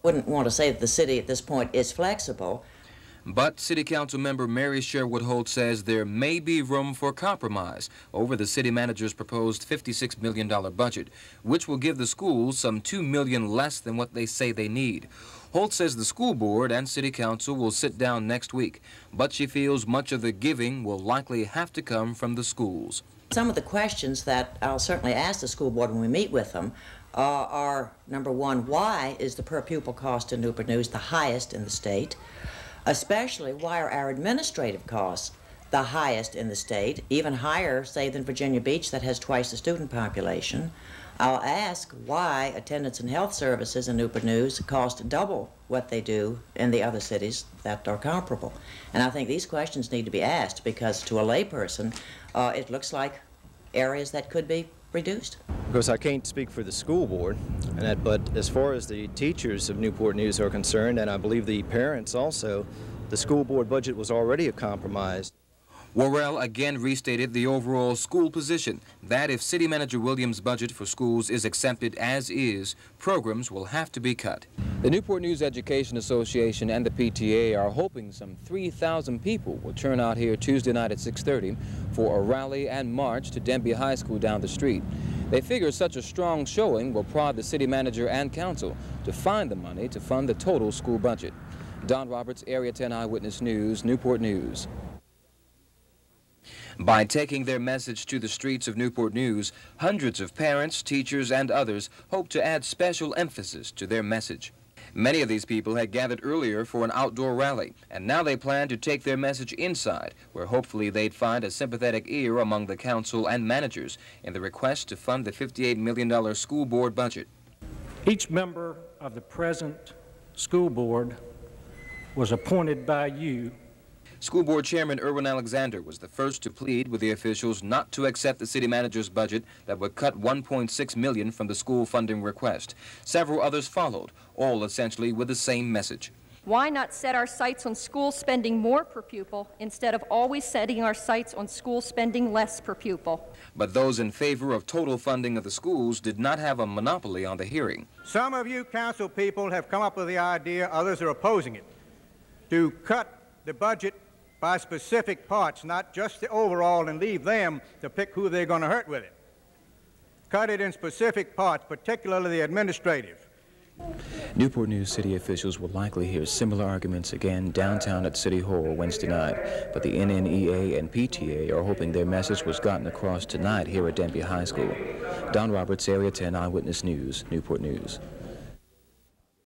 Wouldn't want to say that the city at this point is flexible. But City Council member Mary Sherwood Holt says there may be room for compromise over the city manager's proposed $56 million budget, which will give the schools some $2 million less than what they say they need. Holt says the school board and City Council will sit down next week, but she feels much of the giving will likely have to come from the schools. Some of the questions that I'll certainly ask the school board when we meet with them are, number one, why is the per pupil cost in Newport News the highest in the state? Especially, why are our administrative costs the highest in the state, even higher, say, than Virginia Beach that has twice the student population? I'll ask why attendance and health services in Newport News cost double what they do in the other cities that are comparable. And I think these questions need to be asked because to a layperson, it looks like areas that could be reduced. Of course, I can't speak for the school board, but as far as the teachers of Newport News are concerned, and I believe the parents also, the school board budget was already a compromise. Worrell again restated the overall school position that if City Manager Williams' budget for schools is accepted as is, programs will have to be cut. The Newport News Education Association and the PTA are hoping some 3,000 people will turn out here Tuesday night at 6:30 for a rally and march to Denby High School down the street. They figure such a strong showing will prod the city manager and council to find the money to fund the total school budget. Don Roberts, Area 10 Eyewitness News, Newport News. By taking their message to the streets of Newport News, hundreds of parents, teachers, and others hope to add special emphasis to their message. Many of these people had gathered earlier for an outdoor rally, and now they plan to take their message inside, where hopefully they'd find a sympathetic ear among the council and managers in the request to fund the $58 million school board budget. Each member of the present school board was appointed by you. School Board Chairman Irwin Alexander was the first to plead with the officials not to accept the city manager's budget that would cut $1.6 million from the school funding request. Several others followed, all essentially with the same message. Why not set our sights on school spending more per pupil instead of always setting our sights on school spending less per pupil? But those in favor of total funding of the schools did not have a monopoly on the hearing. Some of you council people have come up with the idea, others are opposing it, to cut the budget by specific parts, not just the overall, and leave them to pick who they're going to hurt with it. Cut it in specific parts, particularly the administrative. Newport News city officials will likely hear similar arguments again downtown at City Hall Wednesday night, but the NNEA and PTA are hoping their message was gotten across tonight here at Denby High School. Don Roberts, Area 10 Eyewitness News, Newport News.